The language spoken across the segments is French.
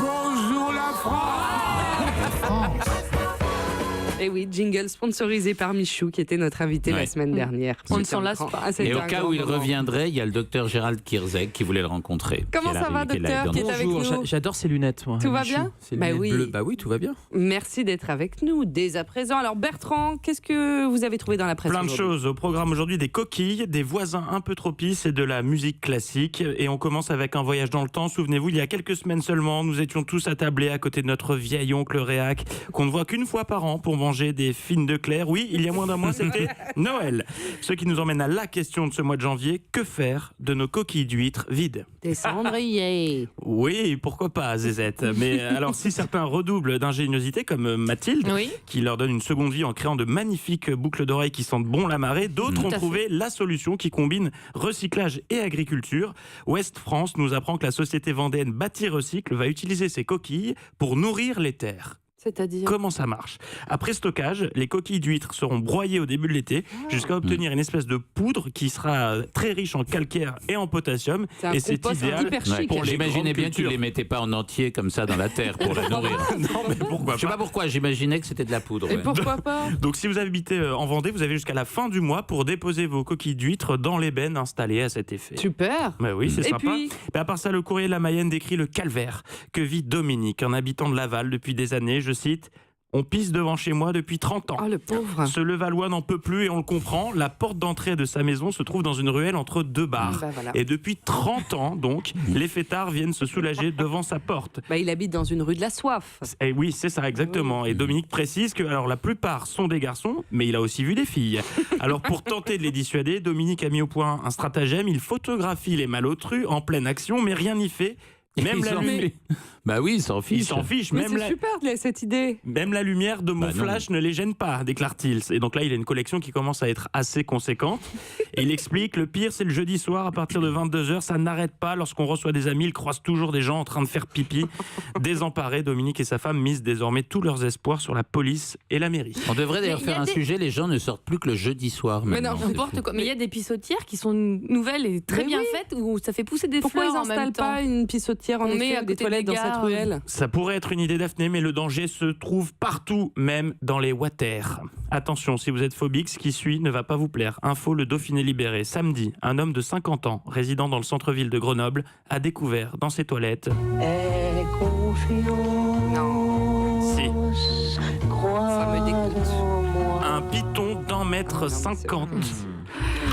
Bonjour la France. Et oui, jingle sponsorisé par Michou, qui était notre invité la semaine dernière. On ne s'en lasse pas. Et au cas où il reviendrait, il y a le docteur Gérald Kirzek qui voulait le rencontrer. Comment ça va, docteur, qui est avec Bonjour, nous? j'adore ces lunettes, moi. Tout va Michou. bien? Ces Bah lunettes oui. bleues. Bah oui, tout va bien. Merci d'être avec nous dès à présent. Alors Bertrand, qu'est-ce que vous avez trouvé dans la presse Plein de aujourd'hui? choses. Au programme aujourd'hui, des coquilles, des voisins un peu tropistes et de la musique classique. Et on commence avec un voyage dans le temps. Souvenez-vous, il y a quelques semaines seulement, nous étions tous attablés à côté de notre vieil oncle Réac, qu'on ne voit qu'une fois par an pour manger des fines de Claire. Oui, il y a moins d'un mois, c'était Noël. Ce qui nous emmène à la question de ce mois de janvier. Que faire de nos coquilles d'huîtres vides? Des cendriers. Oui, pourquoi pas, Zézette. Mais alors, si certains redoublent d'ingéniosité, comme Mathilde, Oui. qui leur donne une seconde vie en créant de magnifiques boucles d'oreilles qui sentent bon la marée, d'autres ont trouvé la solution qui combine recyclage et agriculture. Ouest France nous apprend que la société vendéenne Bâti Recycle va utiliser ses coquilles pour nourrir les terres. C'est-à-dire? Comment ça marche? Après stockage, les coquilles d'huîtres seront broyées au début de l'été jusqu'à obtenir une espèce de poudre qui sera très riche en calcaire et en potassium. Et c'est idéal hyper chic. pour les J'imaginais grandes bien que tu cultures. les mettais pas en entier comme ça dans la terre pour les nourrir. Non, mais pourquoi Je sais pas? pas pourquoi, j'imaginais que c'était de la poudre. Et ouais. pourquoi pas? Donc si vous habitez en Vendée, vous avez jusqu'à la fin du mois pour déposer vos coquilles d'huîtres dans les bennes installées à cet effet. Super. Bah oui, c'est Et sympa. puis À part ça, le courrier de la Mayenne décrit le calvaire que vit Dominique, un habitant de Laval depuis des années. Je cite: on pisse devant chez moi depuis 30 ans. Oh, le pauvre. Ce Levallois n'en peut plus et on le comprend. La porte d'entrée de sa maison se trouve dans une ruelle entre deux bars. Bah, voilà. Et depuis 30 ans, donc, les fêtards viennent se soulager devant sa porte. Bah, il habite dans une rue de la soif. Et oui, c'est ça, exactement. Et Dominique précise que alors, la plupart sont des garçons, mais il a aussi vu des filles. Alors, pour tenter de les dissuader, Dominique a mis au point un stratagème. Il photographie les malotrus en pleine action, mais rien n'y fait. Même Il la s'en lumière. fiche. Bah oui, il s'en Il fiche. s'en fiche. Mais Même c'est la... super cette idée. Même la lumière de mon Bah non. flash ne les gêne pas, déclare-t-il. Et donc là, il a une collection qui commence à être assez conséquente. Et il explique, le pire, c'est le jeudi soir à partir de 22h. Ça n'arrête pas. Lorsqu'on reçoit des amis, il croise toujours des gens en train de faire pipi. Désemparés, Dominique et sa femme misent désormais tous leurs espoirs sur la police et la mairie. On devrait d'ailleurs Mais il y faire a un des- sujet, les gens ne sortent plus que le jeudi soir. Mais maintenant, non, c'est N'importe fou. quoi. Mais il y a des pissotières qui sont nouvelles et très Mais bien oui. faites où ça fait pousser des Pourquoi ils fleurs en même n'installent temps. pas une pissotière en On met effet à ou des côté toilettes des dans cette gares. ruelle? Ça pourrait être une idée, Daphné, mais le danger se trouve partout, même dans les water. Attention, si vous êtes phobique, ce qui suit ne va pas vous plaire. Info, le Dauphiné libéré. Samedi, un homme de 50 ans, résidant dans le centre-ville de Grenoble, a découvert dans ses toilettes... Non. Si. Ça me dégoûte. Un python d'1,50 m.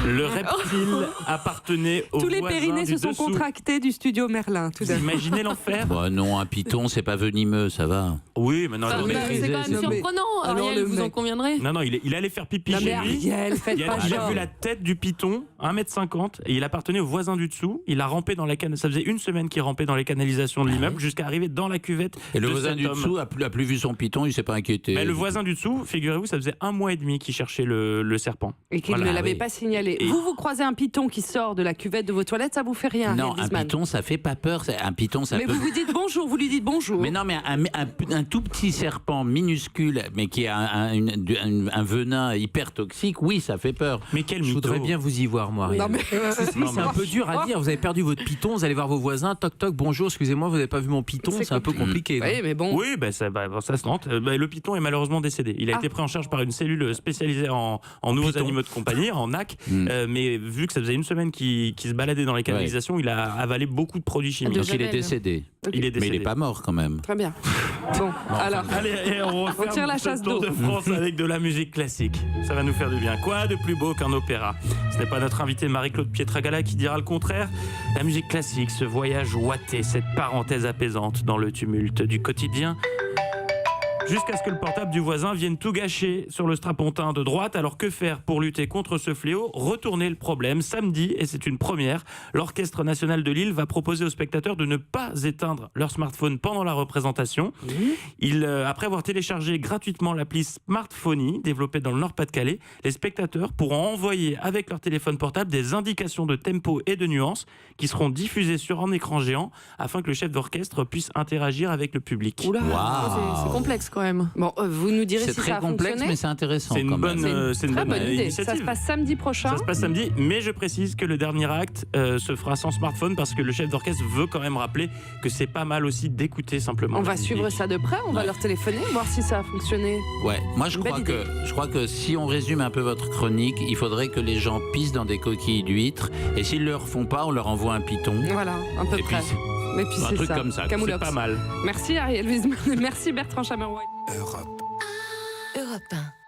Le reptile appartenait au Tous les voisin périnées du se sont dessous. contractés du studio Merlin. Tout Vous d'un coup. imaginez l'enfer? Bah non, un python, c'est pas venimeux, ça va. Oui, mais non, Enfin, non, mais bah, mais- c'est quand c'est- même surprenant, alors Ariel, le vous en mec. conviendrez. non, il allait faire pipi Non chez mais lui. Ariel, faites pas Il a genre. vu la tête du python, 1,50 m, et il appartenait au voisin du dessous. Il a rampé dans la canne. Ça faisait une semaine qu'il rampait dans les canalisations de l'immeuble jusqu'à arriver dans la cuvette. Et le de voisin cet du homme. dessous a plus vu son python, il s'est pas inquiété. Mais le voisin du dessous, figurez-vous, ça faisait 1 mois et demi qu'il cherchait le serpent. Et qu'il Voilà, ne l'avait oui. pas signalé. Et- Vous croisez un python qui sort de la cuvette de vos toilettes, ça vous fait rien? Non, Ariel un Wiesmann. python, ça fait pas peur. Un python, ça Mais peut... vous vous dites bonjour, vous lui dites bonjour. Mais non, mais un tout petit serpent minuscule, mais qui a un venin hyper toxique, oui, ça fait peur. Mais quel Je mytho. voudrais bien vous y voir, moi, Ariel. Non, mais- Si, c'est un peu dur à dire. Vous avez perdu votre python, vous allez voir vos voisins, toc toc, bonjour, excusez-moi, vous n'avez pas vu mon python, C'est c'est un peu compliqué. Oui, mais bon. Oui, ça se tente. Le python est malheureusement décédé. Il a Ah. été pris en charge par une cellule spécialisée en nouveaux python. animaux de compagnie, en NAC. Mm. Mais vu que ça faisait une semaine qu'il se baladait dans les canalisations, il a avalé beaucoup de produits chimiques. Donc il est Javel. décédé. Il est Mais décédé. il est pas mort quand même. Très bien. Bon, alors. Allez, et on referme tire la ce chasse tour d'eau. de France avec de la musique classique. Ça va nous faire du bien. Quoi de plus beau qu'un opéra? Ce n'est pas notre invitée Marie-Claude Pietragala qui dira le contraire. La musique classique, ce voyage ouaté, cette parenthèse apaisante dans le tumulte du quotidien. Jusqu'à ce que le portable du voisin vienne tout gâcher sur le strapontin de droite. Alors que faire pour lutter contre ce fléau? Retourner le problème. Samedi, et c'est une première, l'Orchestre National de Lille va proposer aux spectateurs de ne pas éteindre leur smartphone pendant la représentation. Après avoir téléchargé gratuitement l'appli Smartphony, développée dans le Nord-Pas-de-Calais, les spectateurs pourront envoyer avec leur téléphone portable des indications de tempo et de nuances qui seront diffusées sur un écran géant afin que le chef d'orchestre puisse interagir avec le public. Oula. Waouh. C'est complexe quand même. Bon, vous nous direz C'est si ça très a complexe, fonctionné. mais c'est intéressant. C'est une quand bonne, même. c'est une Très bonne idée. initiative. Ça se passe samedi prochain. Ça se passe samedi, mais je précise que le dernier acte se fera sans smartphone parce que le chef d'orchestre veut quand même rappeler que c'est pas mal aussi d'écouter simplement. On la va musique. suivre ça de près, on va Ouais. leur téléphoner, voir si ça a fonctionné. Ouais, moi je Une crois, belle je crois que si on résume un peu votre chronique, il faudrait que les gens pissent dans des coquilles d'huîtres et s'ils ne le refont pas, on leur envoie un python. Voilà, un peu Et puis, près. Mais puis un c'est truc ça. comme ça. C'est Camoulox. pas mal. Merci Ariel Wiesman, merci Bertrand Chameroy. Europe 1.